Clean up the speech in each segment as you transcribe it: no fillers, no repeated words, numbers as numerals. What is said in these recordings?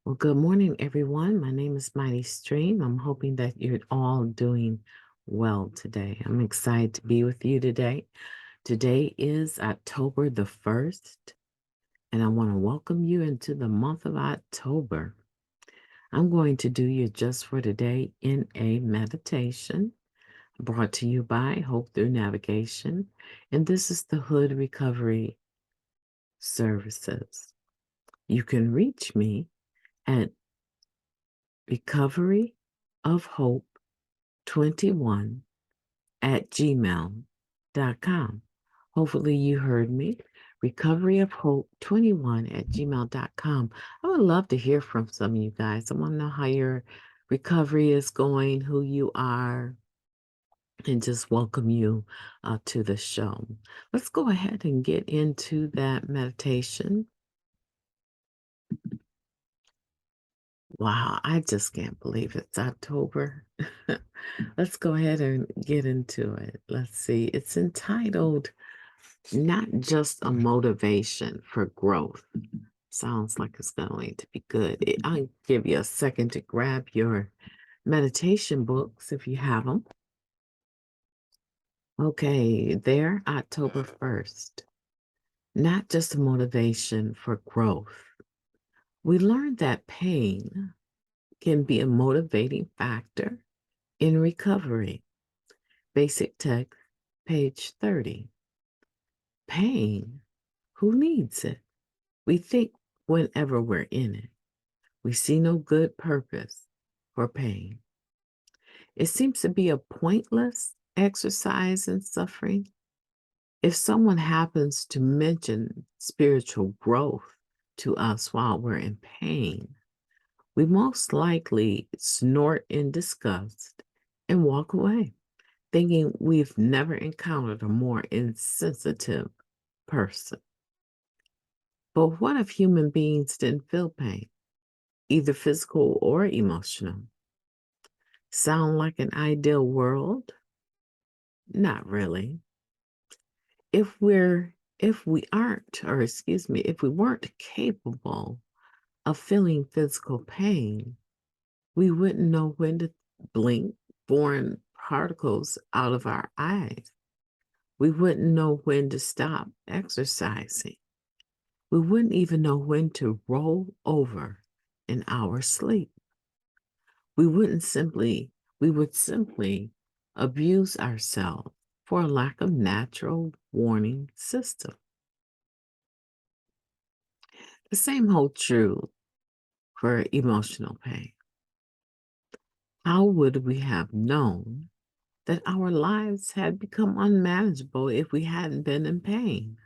Well, good morning, everyone. My name is MightyStream. I'm hoping that you're all doing well today. I'm excited to be with you today. Today is October the 1st, and I want to welcome you into the month of October. I'm going to do your Just for Today in a meditation brought to you by Hope Through Navigation, and this is the H.O.O.D Recovery Services. You can reach me at Recovery of Hope 21 at gmail.com. Hopefully you heard me. Recovery of Hope 21 at gmail.com. I would love to hear from some of you guys. I want to know how your recovery is going, who you are, and just welcome you to the show. Let's go ahead and get into that meditation. Wow, I just can't believe it's October. Let's go ahead and get into it. Let's see. It's entitled Not Just a Motivation for Growth. Sounds like it's going to be good. I'll give you a second to grab your meditation books if you have them. Okay, there, October 1st. Not just a motivation for growth. We learned that pain can be a motivating factor in recovery. Basic text, page 30. Pain, who needs it? We think whenever we're in it. We see no good purpose for pain. It seems to be a pointless exercise in suffering. If someone happens to mention spiritual growth to us while we're in pain, we most likely snort in disgust and walk away, thinking we've never encountered a more insensitive person. But what if human beings didn't feel pain, either physical or emotional? Sound like an ideal world? Not really. If we aren't, or excuse me, if we weren't capable of feeling physical pain, we wouldn't know when to blink foreign particles out of our eyes. We wouldn't know when to stop exercising. We wouldn't even know when to roll over in our sleep. We would simply abuse ourselves for a lack of natural warning system. The same holds true for emotional pain. How would we have known that our lives had become unmanageable if we hadn't been in pain?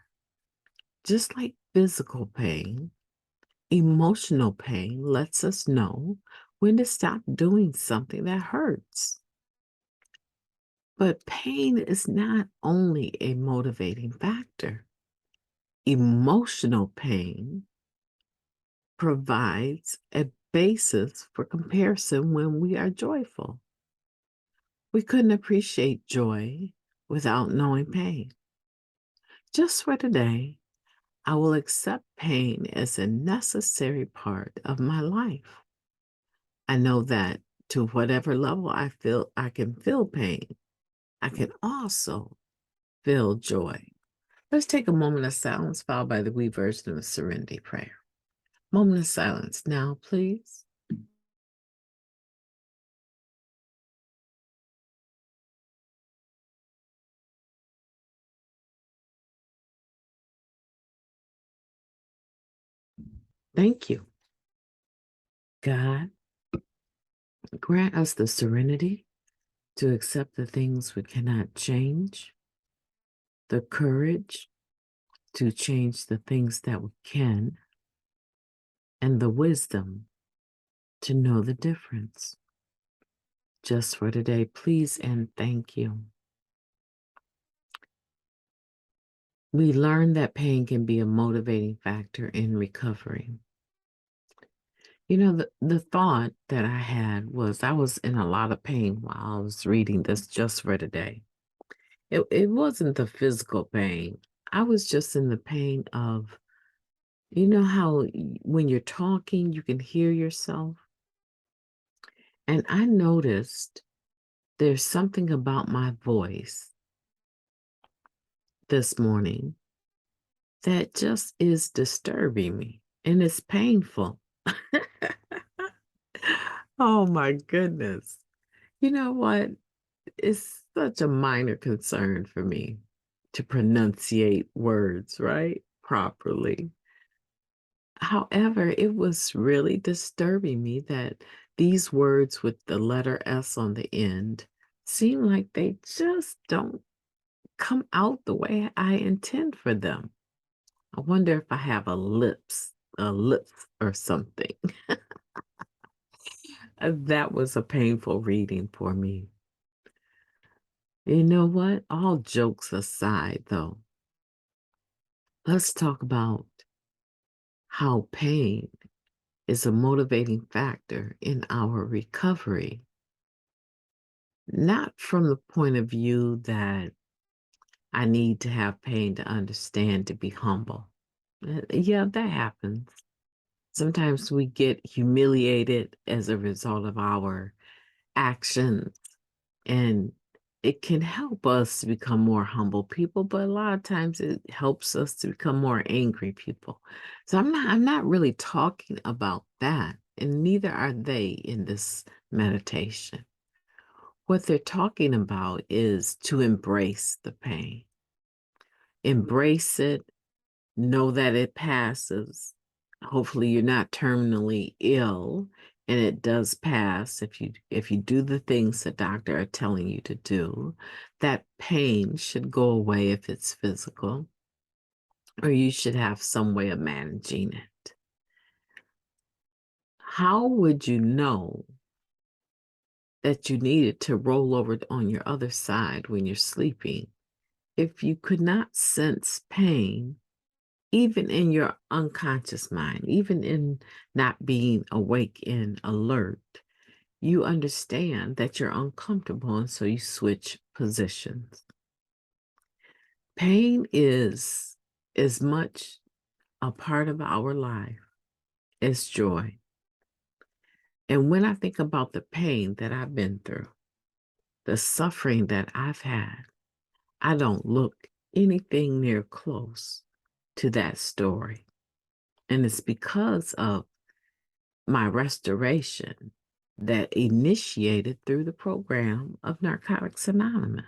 Just like physical pain, emotional pain lets us know when to stop doing something that hurts. But pain is not only a motivating factor. Emotional pain provides a basis for comparison when we are joyful. We couldn't appreciate joy without knowing pain. Just for today, I will accept pain as a necessary part of my life. I know that to whatever level I can feel pain, I can also feel joy. Let's take a moment of silence followed by the wee version of the serenity prayer. Moment of silence now, please. Thank you. God, grant us the serenity to accept the things we cannot change, the courage to change the things that we can, and the wisdom to know the difference. Just for today, please and thank you. We learned that pain can be a motivating factor in recovery. You know, the thought that I had was I was in a lot of pain while I was reading this just for today. It wasn't the physical pain. I was just in the pain of You know how when you're talking, you can hear yourself? And I noticed there's something about my voice this morning that just is disturbing me, and it's painful. Oh my goodness. You know what? It's such a minor concern for me to pronunciate words, right? Properly. However, it was really disturbing me that these words with the letter S on the end seem like they just don't come out the way I intend for them. I wonder if I have a lips or something. That was a painful reading for me. You know what? All jokes aside, though, let's talk about how pain is a motivating factor in our recovery. Not from the point of view that I need to have pain to understand to be humble. Yeah, that happens. Sometimes we get humiliated as a result of our actions, and it can help us to become more humble people, but a lot of times it helps us to become more angry people. So I'm not really talking about that, and neither are they in this meditation. What they're talking about is to embrace the pain. Embrace it, know that it passes. Hopefully you're not terminally ill and it does pass if you do the things the doctor are telling you to do. That pain should go away if it's physical, or you should have some way of managing it. How would you know that you needed to roll over on your other side when you're sleeping if you could not sense pain even in your unconscious mind, even in not being awake and alert? You understand that you're uncomfortable, and so you switch positions. Pain is as much a part of our life as joy. And when I think about the pain that I've been through, the suffering that I've had, I don't look anything near close to that story. And it's because of my restoration that initiated through the program of Narcotics Anonymous.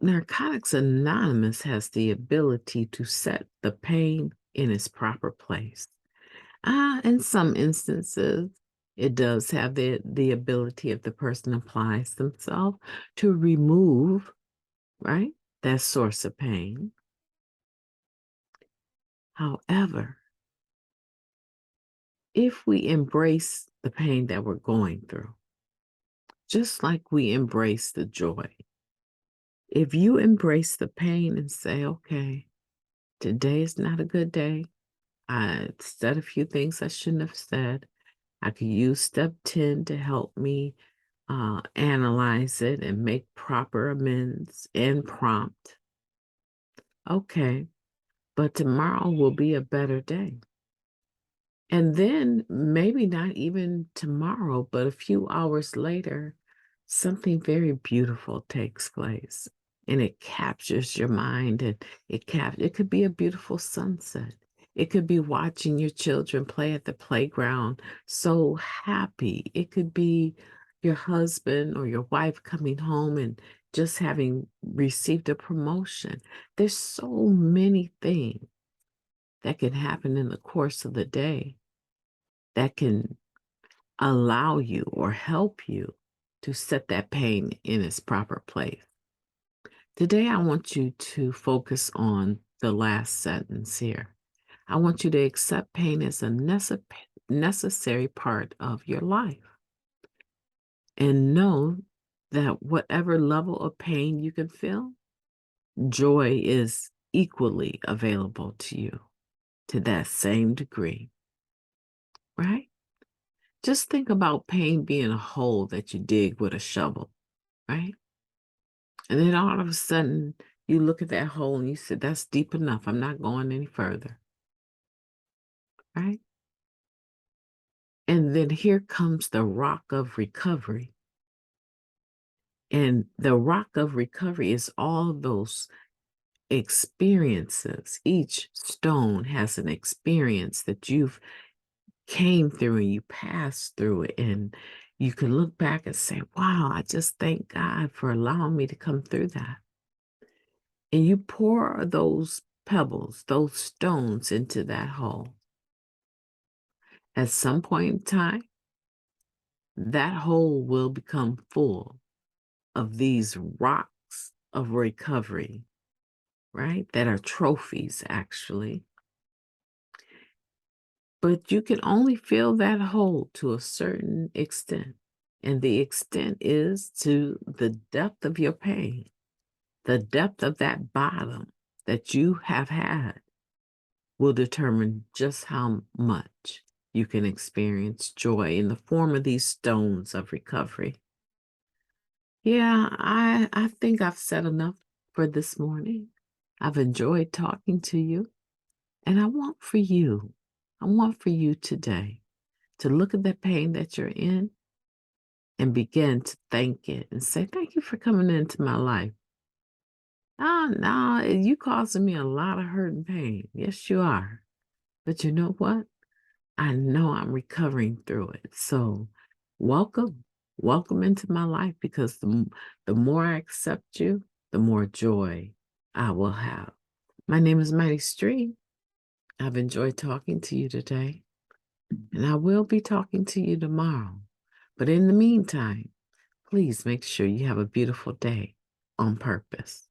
Narcotics Anonymous has the ability to set the pain in its proper place. In some instances, it does have the ability, if the person applies themselves, to remove, right, that source of pain. However, if we embrace the pain that we're going through, just like we embrace the joy, if you embrace the pain and say, okay, today is not a good day. I said a few things I shouldn't have said. I could use step 10 to help me analyze it and make proper amends and prompt. Okay, but tomorrow will be a better day. And then maybe not even tomorrow, but a few hours later, something very beautiful takes place and it captures your mind, and it could be a beautiful sunset. It could be watching your children play at the playground so happy. It could be your husband or your wife coming home and just having received a promotion. There's so many things that can happen in the course of the day that can allow you or help you to set that pain in its proper place. Today, I want you to focus on the last sentence here. I want you to accept pain as a necessary part of your life and know that whatever level of pain you can feel, joy is equally available to you to that same degree, right? Just think about pain being a hole that you dig with a shovel, right? And then all of a sudden, You look at that hole and you said, that's deep enough. I'm not going any further. Right? And then here comes the rock of recovery. And the rock of recovery is all those experiences. Each stone has an experience that you've came through and you passed through it. And you can look back and say, wow, I just thank God for allowing me to come through that. And you pour those pebbles, those stones into that hole. At some point in time, that hole will become full of these rocks of recovery, right? That are trophies, actually. But you can only fill that hole to a certain extent. And the extent is to the depth of your pain, the depth of that bottom that you have had will determine just how much you can experience joy in the form of these stones of recovery. Yeah, I think I've said enough for this morning. I've enjoyed talking to you, and I want for you today to look at the pain that you're in and begin to thank it and say, thank you for coming into my life. Oh, no, you causing me a lot of hurt and pain. Yes, you are. But you know what? I know I'm recovering through it. So welcome, welcome into my life because the more I accept you, the more joy I will have. My name is MightyStream. I've enjoyed talking to you today, and I will be talking to you tomorrow. But in the meantime, please make sure you have a beautiful day on purpose.